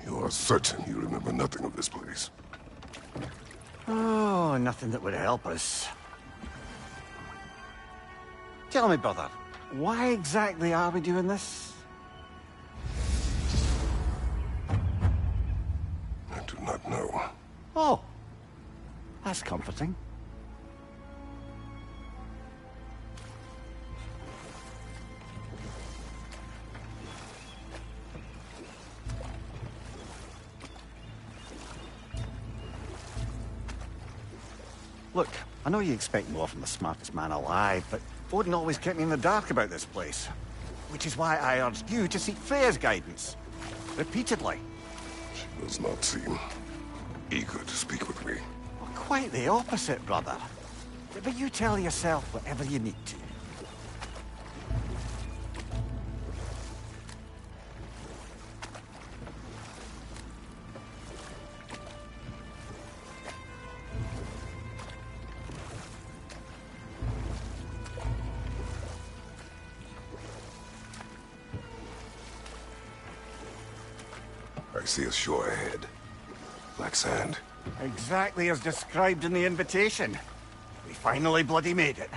You are certain you remember nothing of this place? Oh, nothing that would help us. Tell me, brother, why exactly are we doing this? I do not know. Oh, that's comforting. Look, I know you expect more from the smartest man alive, but Odin always kept me in the dark about this place. Which is why I urged you to seek Freya's guidance. Repeatedly. She does not seem eager to speak with me. Well, quite the opposite, brother. But you tell yourself whatever you need to. I see a shore ahead. Black sand. Exactly as described in the invitation. We finally bloody made it.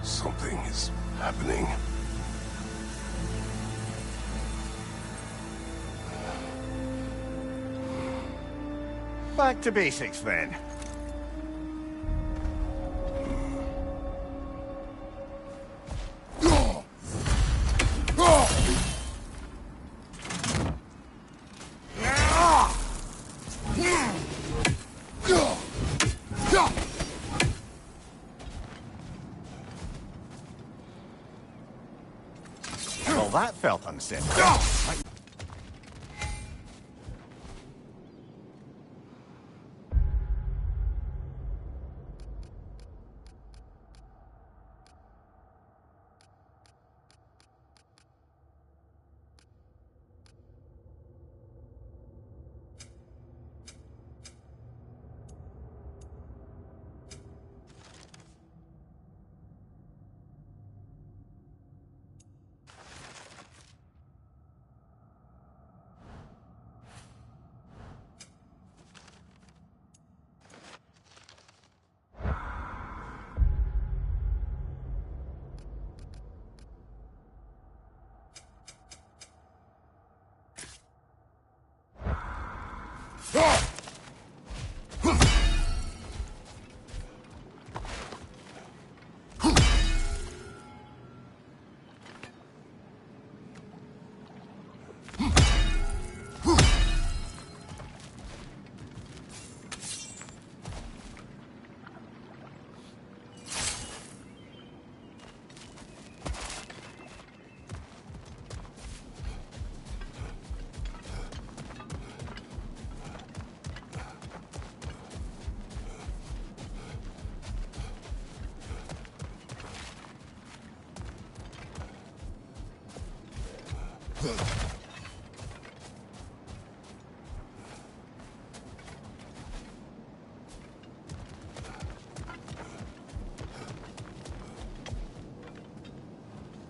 Something is happening. Back to basics, then. Well, that felt unsettling.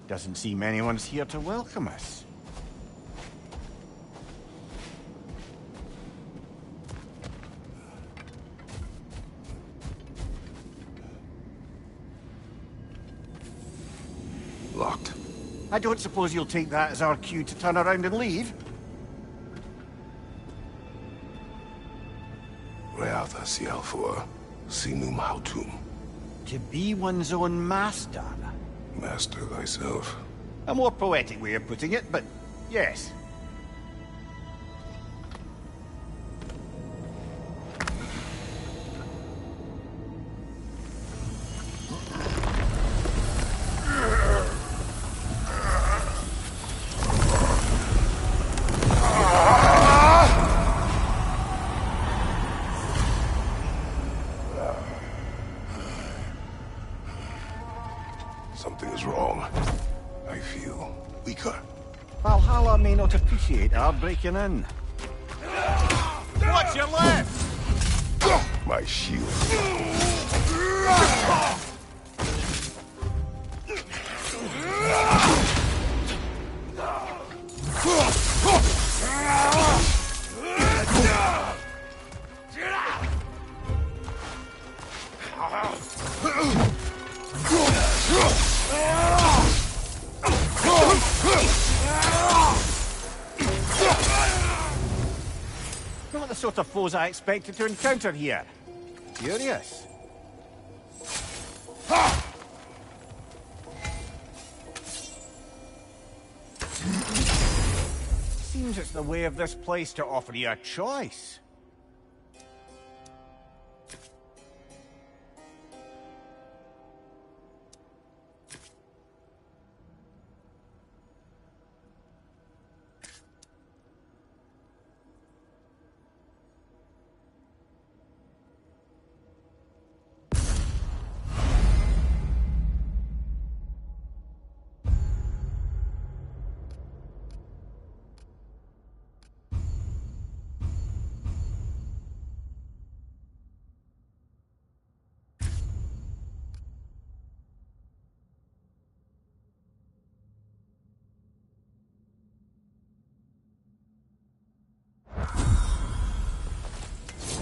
Doesn't seem anyone's here to welcome us. Locked. I don't suppose you'll take that as our cue to turn around and leave? Reatha Sialfur, Sinum Hautum. To be one's own master. Master thyself. A more poetic way of putting it, but yes. I feel weaker. Valhalla may not appreciate our breaking in. What's your left? My shield. Not the sort of foes I expected to encounter here. Curious. Seems it's the way of this place to offer you a choice.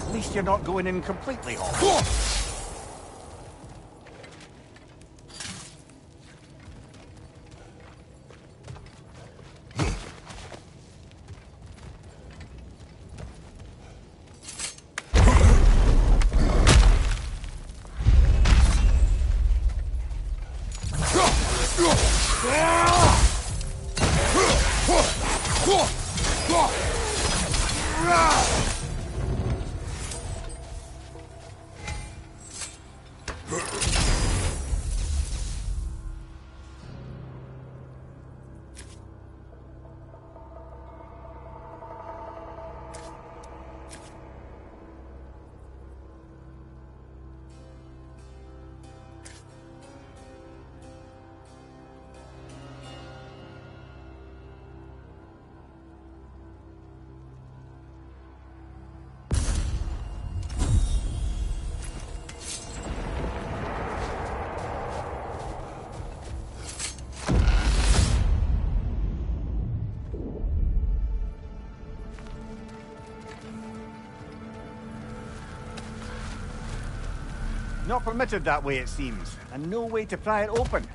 At least you're not going in completely hollow. Not permitted that way, it seems, and no way to pry it open.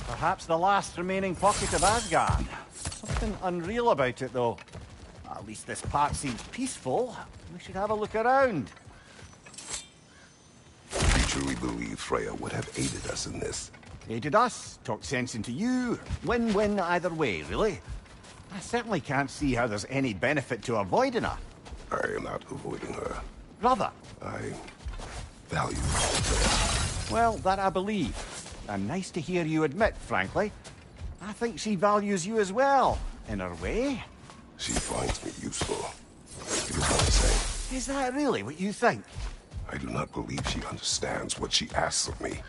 Perhaps the last remaining pocket of Asgard. Something unreal about it, though. At least this part seems peaceful. We should have a look around. You truly believe Freya would have aided us in this? Aided us, talked sense into you. Win-win either way, really. I certainly can't see how there's any benefit to avoiding her. I am not avoiding her. Brother. I value Freya. Well, that I believe. And nice to hear you admit, frankly. I think she values you as well, in her way. She finds me useful. It is not the same. Is that really what you think? I do not believe she understands what she asks of me.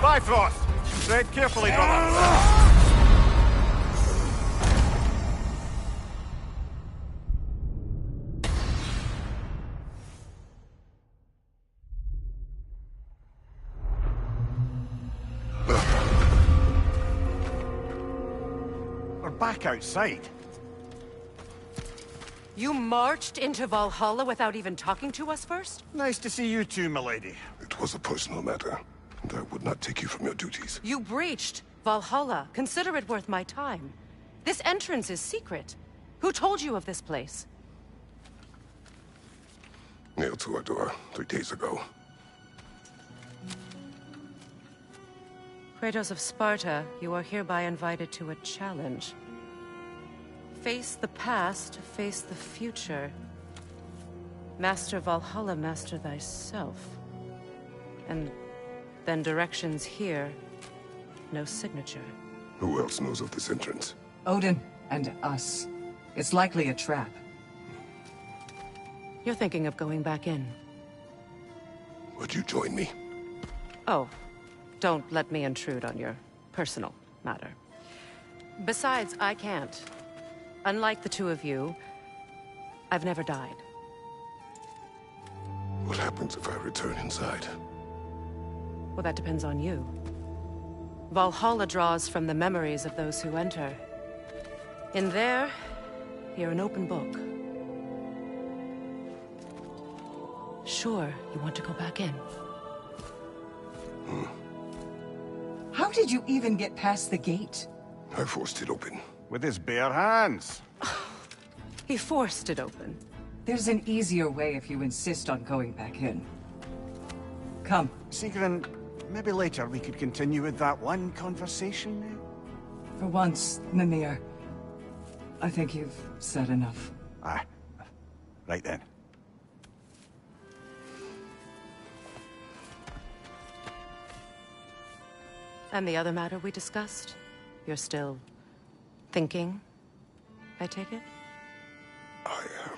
Bifrost! Tread carefully, brother. We're back outside. You marched into Valhalla without even talking to us first? Nice to see you too, milady. It was a personal matter, and I would not take you from your duties. You breached Valhalla. Consider it worth my time. This entrance is secret. Who told you of this place? Nailed to our door 3 days ago. Kratos of Sparta, you are hereby invited to a challenge. Face the past, face the future. Master Valhalla, master thyself. And then directions here, no signature. Who else knows of this entrance? Odin and us. It's likely a trap. You're thinking of going back in. Would you join me? Oh, don't let me intrude on your personal matter. Besides, I can't. Unlike the two of you, I've never died. What happens if I return inside? Well, that depends on you. Valhalla draws from the memories of those who enter. In there, you're an open book. Sure, you want to go back in. How did you even get past the gate? I forced it open. With his bare hands. He forced it open. There's an easier way if you insist on going back in. Come. Sigrun, maybe later we could continue with that one conversation. For once, Mimir. I think you've said enough. Aye. Right then. And the other matter we discussed? You're still thinking, I take it? I am.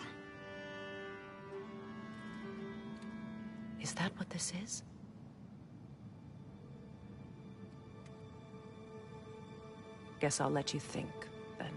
Is that what this is? Guess I'll let you think, then.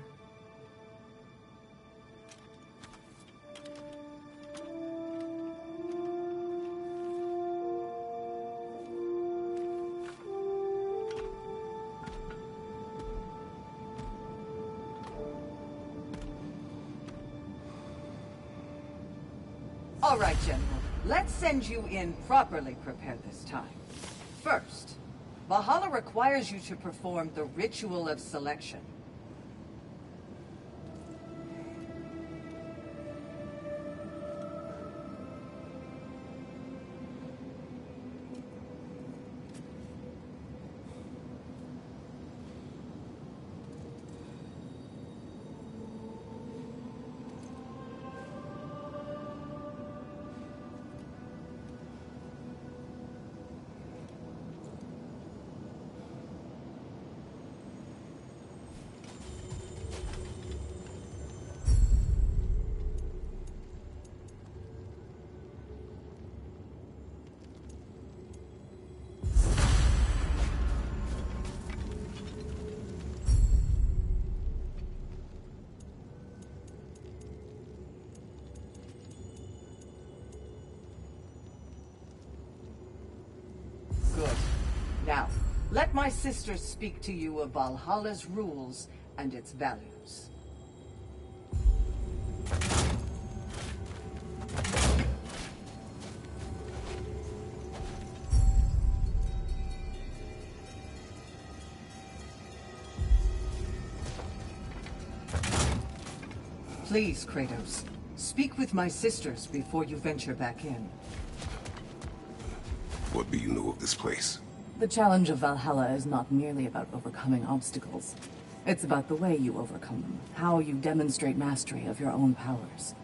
All right, General. Let's send you in properly prepared this time. First, Valhalla requires you to perform the ritual of selection. Now, let my sister speak to you of Valhalla's rules and its values. Please, Kratos, speak with my sisters before you venture back in. What do you know of this place? The challenge of Valhalla is not merely about overcoming obstacles. It's about the way you overcome them, how you demonstrate mastery of your own powers.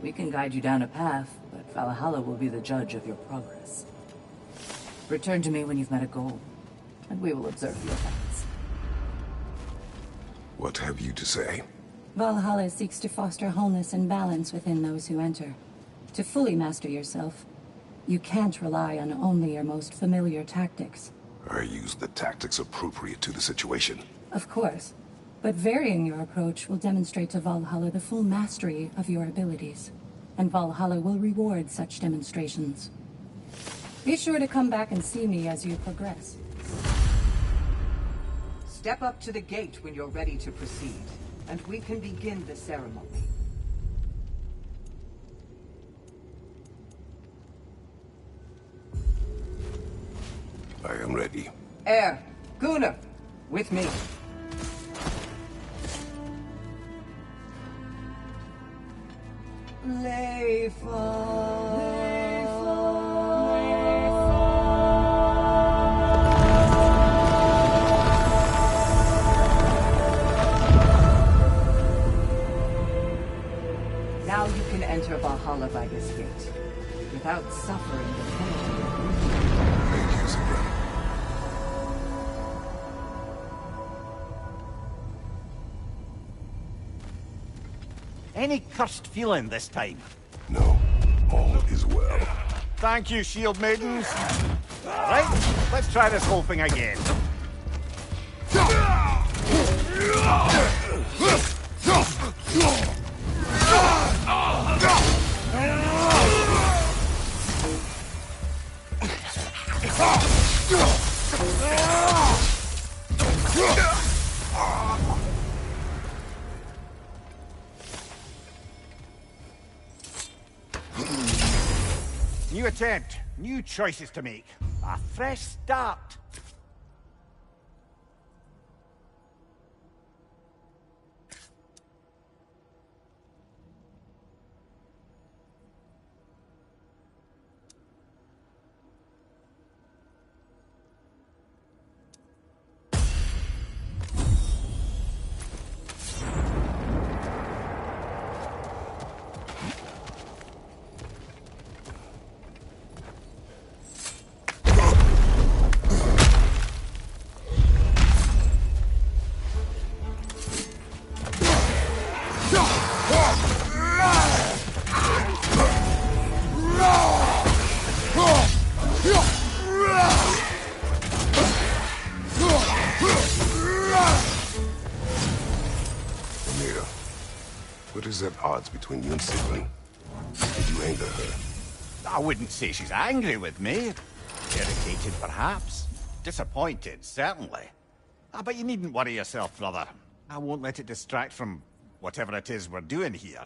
We can guide you down a path, but Valhalla will be the judge of your progress. Return to me when you've met a goal, and we will observe your paths. What have you to say? Valhalla seeks to foster wholeness and balance within those who enter. To fully master yourself, you can't rely on only your most familiar tactics. I use the tactics appropriate to the situation. Of course, but varying your approach will demonstrate to Valhalla the full mastery of your abilities, and Valhalla will reward such demonstrations. Be sure to come back and see me as you progress. Step up to the gate when you're ready to proceed, and we can begin the ceremony. I am ready. Air, Gunnar, with me. Now you can enter Valhalla by this gate, without suffering the penalty of losing. Make use of them. Any cursed feeling this time? No, all is well. Thank you, shield maidens. All right, let's try this whole thing again. New attempt, new choices to make. A fresh start. What is at odds between you and Sigrun? Did you anger her? I wouldn't say she's angry with me. Irritated, perhaps. Disappointed, certainly. But you needn't worry yourself, brother. I won't let it distract from whatever it is we're doing here.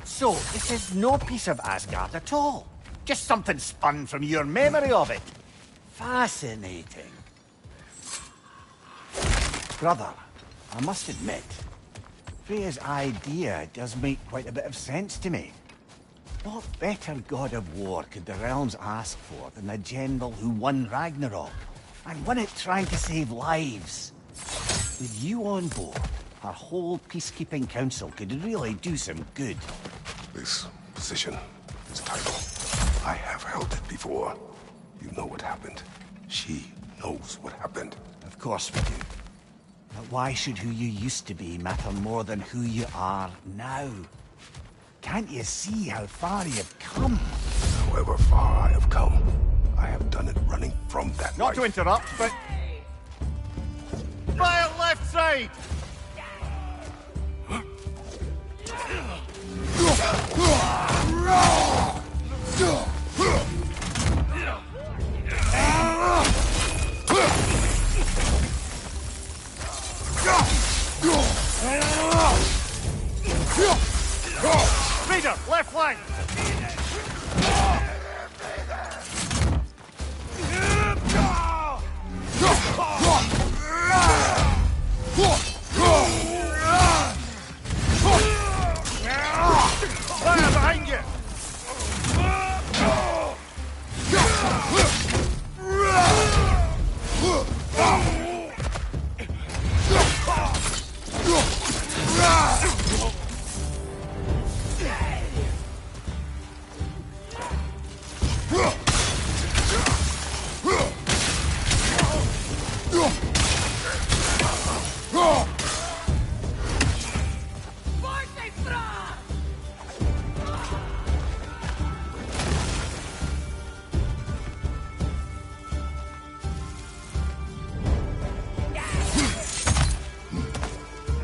So, this is no piece of Asgard at all. Just something spun from your memory of it. Fascinating. Brother, I must admit, Freya's idea does make quite a bit of sense to me. What better god of war could the realms ask for than the general who won Ragnarok, and won it trying to save lives? With you on board, our whole peacekeeping council could really do some good. This position, this title, I have held it before. You know what happened. She knows what happened. Of course we do. But why should who you used to be matter more than who you are now? Can't you see how far you've come? However far I have come, I have done it running from that Not life. to interrupt, but... Fire left side!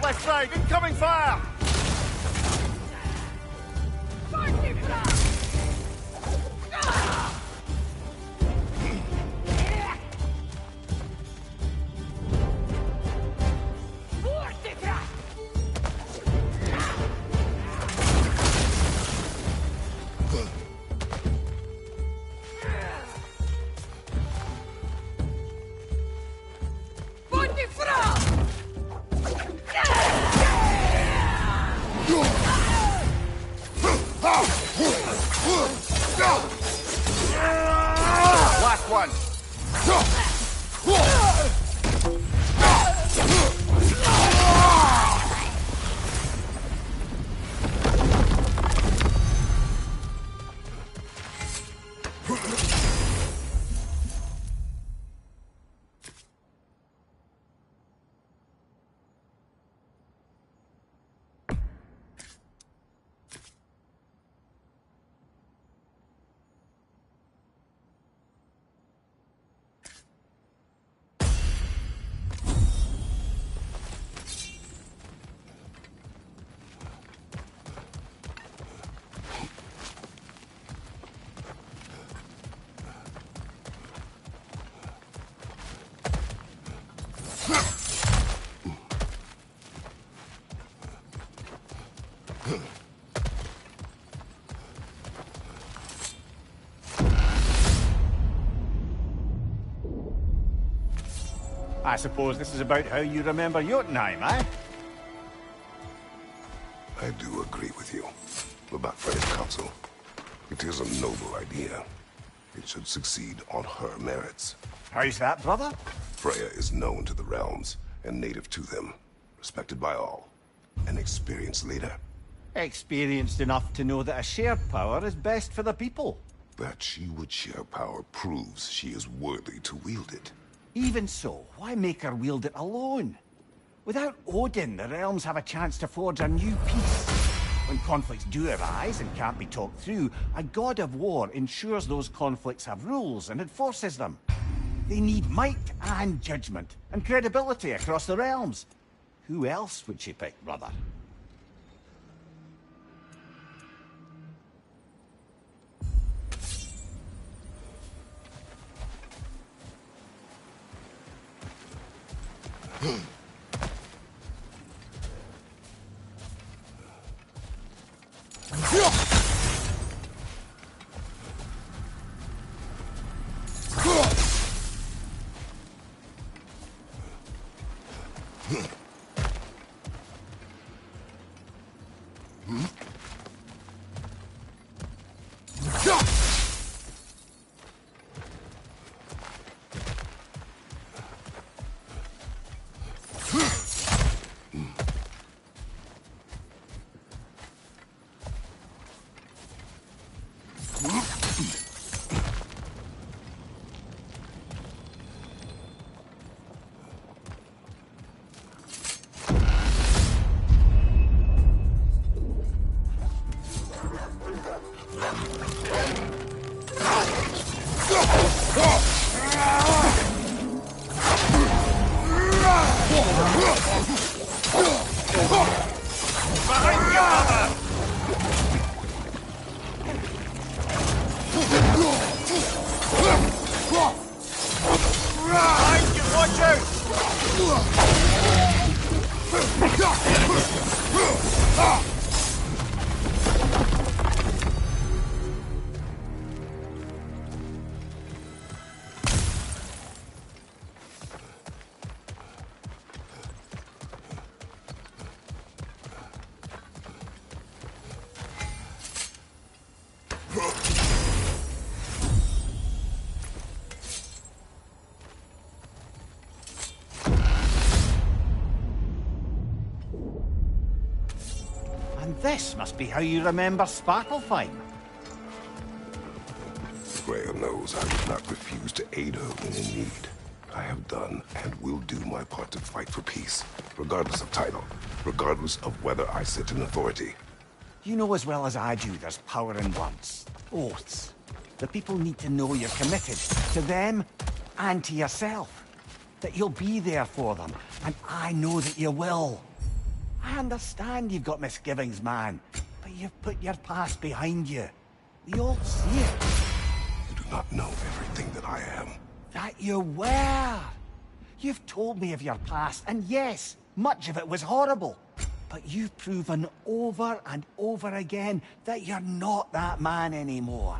left side! Incoming fire! Last one! I suppose this is about how you remember Jotunheim, eh? I do agree with you about Freya's council. It is a noble idea. It should succeed on her merits. How's that, brother? Freya is known to the realms and native to them, respected by all. An experienced leader. Experienced enough to know that a shared power is best for the people. That she would share power proves she is worthy to wield it. Even so, why make her wield it alone? Without Odin, the realms have a chance to forge a new peace. When conflicts do arise and can't be talked through, a god of war ensures those conflicts have rules and enforces them. They need might and judgment, and credibility across the realms. Who else would she pick, brother? This must be how you remember Svartalfheim. Freya knows I would not refuse to aid her when in need. I have done and will do my part to fight for peace, regardless of title, regardless of whether I sit in authority. You know as well as I do there's power in words. Oaths. The people need to know you're committed to them and to yourself. That you'll be there for them, and I know that you will. I understand you've got misgivings, man. But you've put your past behind you. We all see it. You do not know everything that I am. That you were. You've told me of your past, and yes, much of it was horrible. But you've proven over and over again that you're not that man anymore.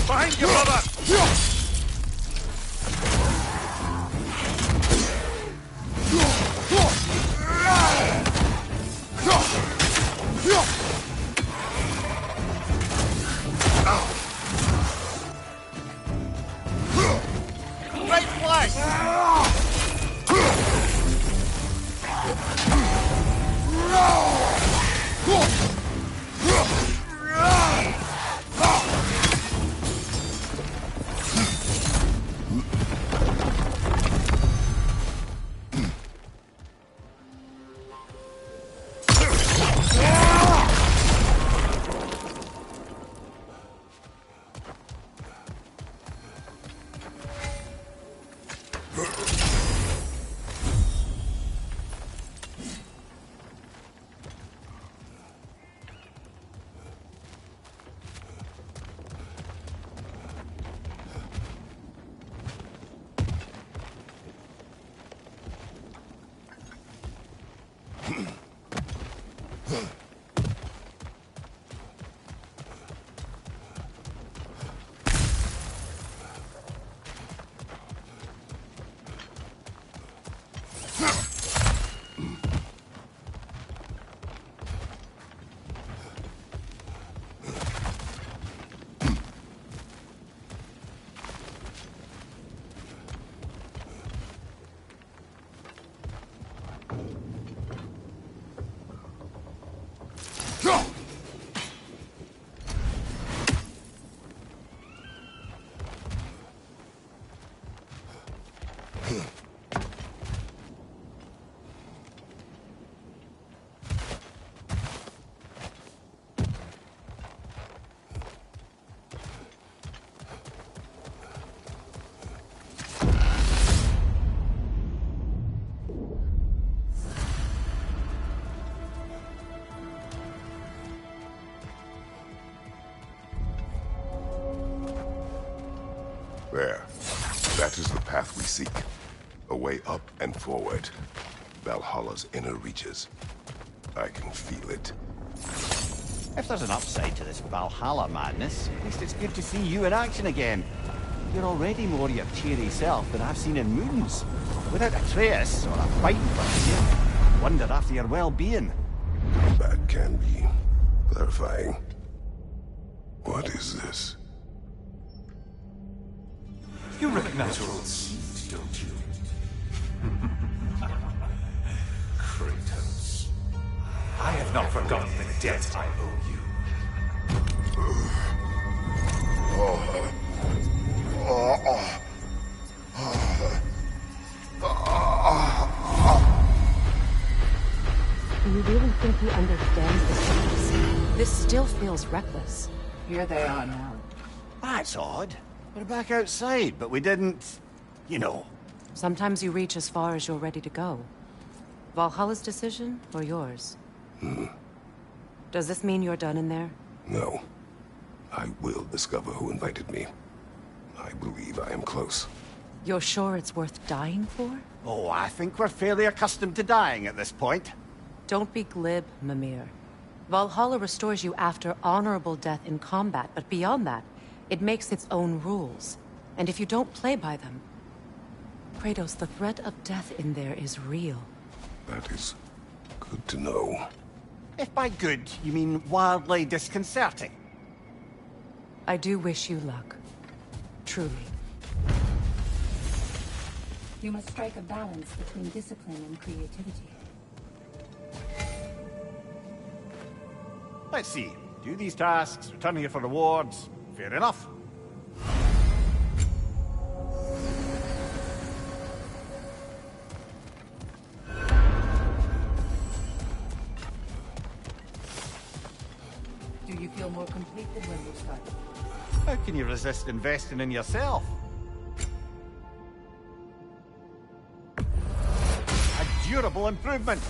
Behind you, brother! Right flank! There. That is the path we seek. A way up and forward. Valhalla's inner reaches. I can feel it. If there's an upside to this Valhalla madness, at least it's good to see you in action again. You're already more your cheery self than I've seen in moons. Without a trace or a fighting for you. Wonder after your well-being. That can be clarifying. What is this? You recognize your old seeds, don't you? Kratos. I have not forgotten the debt I owe you. Do you really think he understands the stakes? This still feels reckless. Here they are now. That's odd. We're back outside, but we didn't... you know. Sometimes you reach as far as you're ready to go. Valhalla's decision, or yours? Does this mean you're done in there? No. I will discover who invited me. I believe I am close. You're sure it's worth dying for? Oh, I think we're fairly accustomed to dying at this point. Don't be glib, Mimir. Valhalla restores you after honorable death in combat, but beyond that, it makes its own rules. And if you don't play by them... Kratos, the threat of death in there is real. That is good to know. If by good, you mean wildly disconcerting. I do wish you luck. Truly. You must strike a balance between discipline and creativity. Let's see. Do these tasks, return here for rewards. Fair enough. Do you feel more complete than when you started? How can you resist investing in yourself? A durable improvement.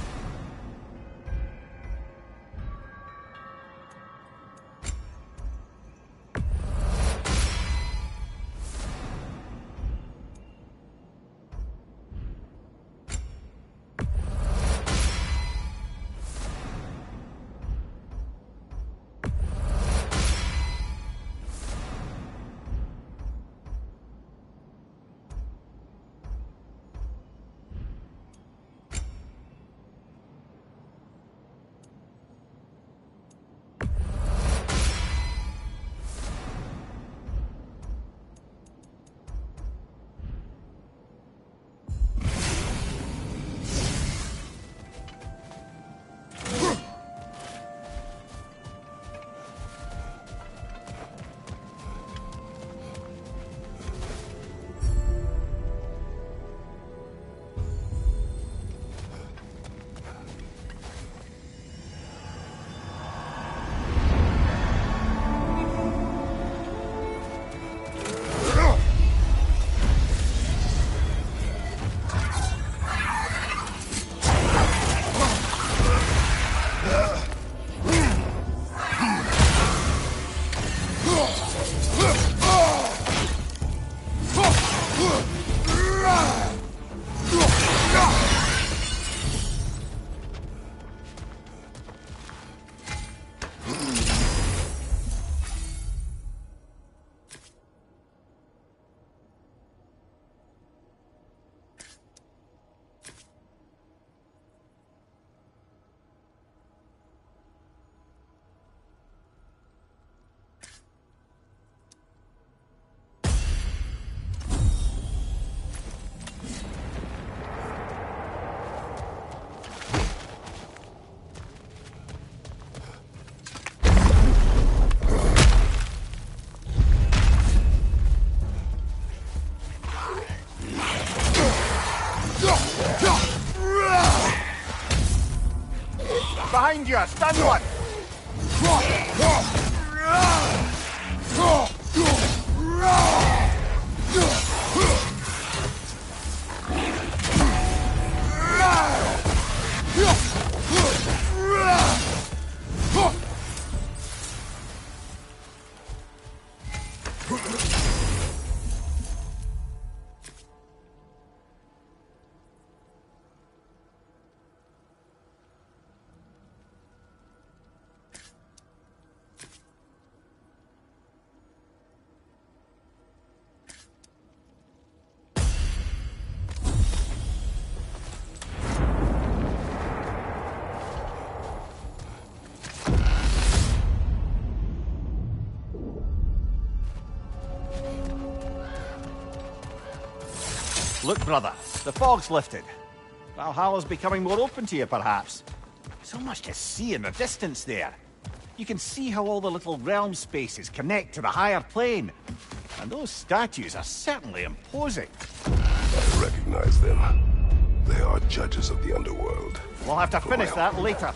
Behind you, stun one! Look, brother, the fog's lifted. Valhalla's becoming more open to you, perhaps. So much to see in the distance there. You can see how all the little realm spaces connect to the higher plane. And those statues are certainly imposing. I recognize them. They are judges of the underworld. We'll have to finish that later.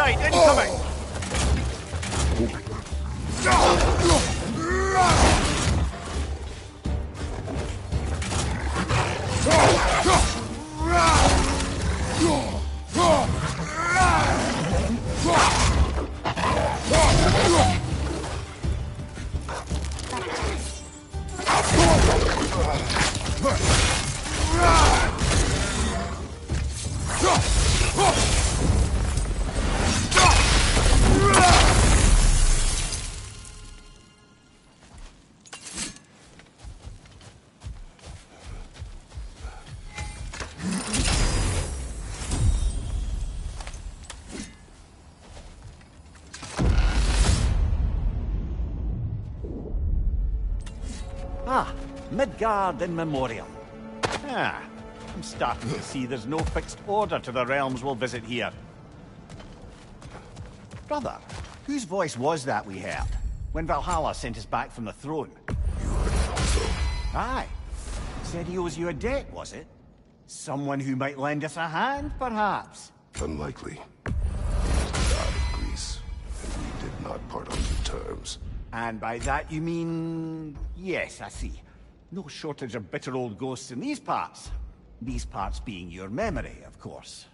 side, incoming! Ah, Midgard in memoriam. Ah, I'm starting to see there's no fixed order to the realms we'll visit here. Brother, whose voice was that we heard when Valhalla sent us back from the throne? You heard it also. Aye. Said he owes you a debt, was it? Someone who might lend us a hand, perhaps? Unlikely. He is the god of Greece, and we did not part on good terms. And by that you mean... Yes, I see. No shortage of bitter old ghosts in these parts. These parts being your memory, of course.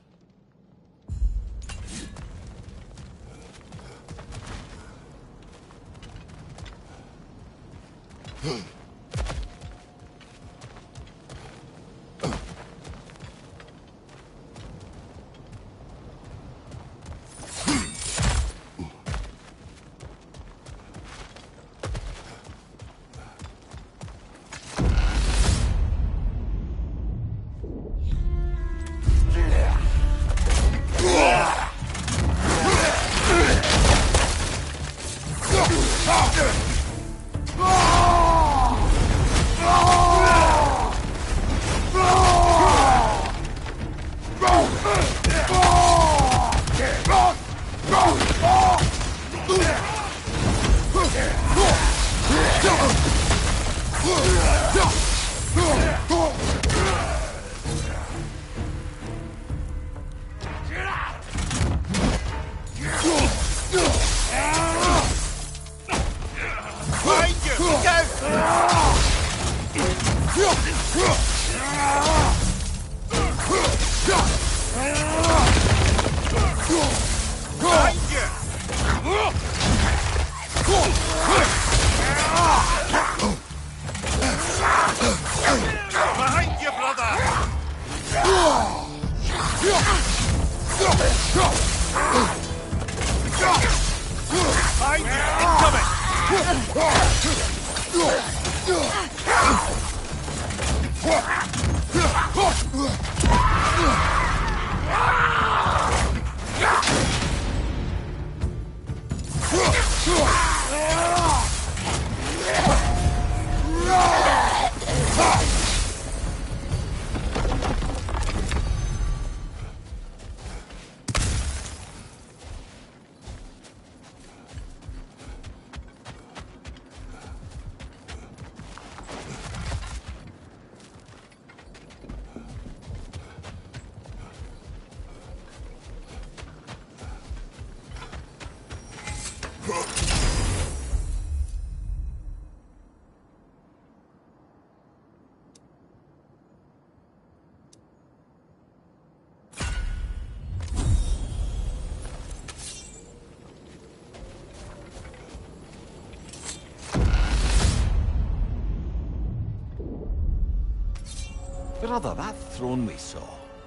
Brother, that throne we saw,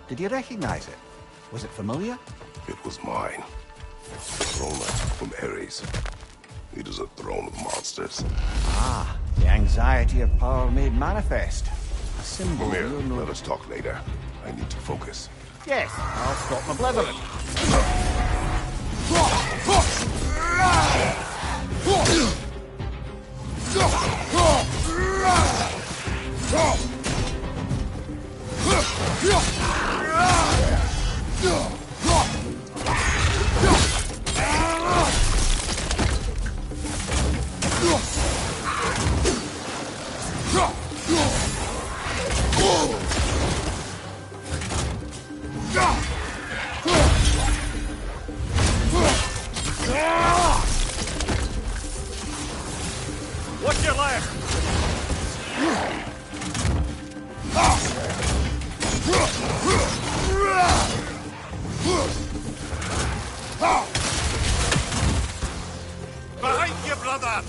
did you recognize it? Was it familiar? It was mine. A throne I took from Ares. It is a throne of monsters. Ah, the anxiety of power made manifest. A symbol Mimir, you're no... let us talk later. I need to focus. Yes, I'll stop my blithering. Watch your left! Behind you, brother!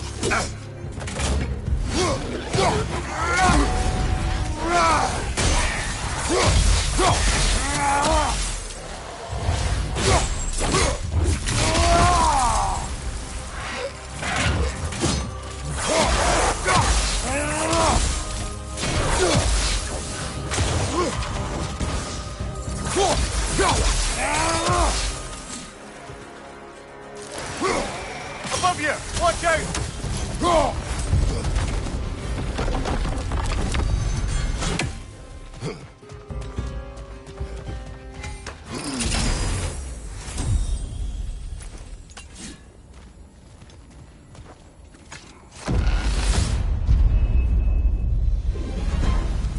Above you! Watch out!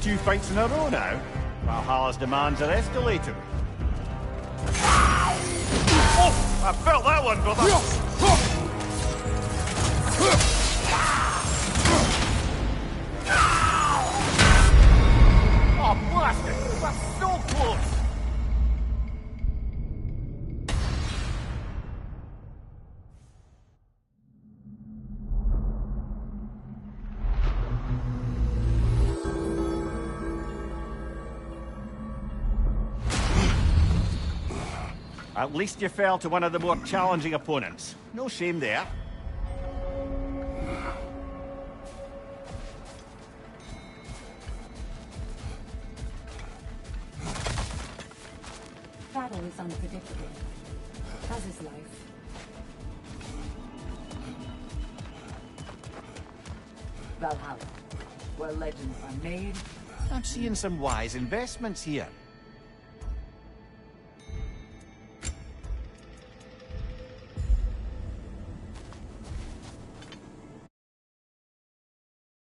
Two fights in a row now. Valhalla's demands are escalating. Oh! I felt that one, brother! Oh, blast it! That's so close! At least you fell to one of the more challenging opponents. No shame there. Battle is unpredictable, as is life. Valhalla, where legends are made. I'm seeing some wise investments here.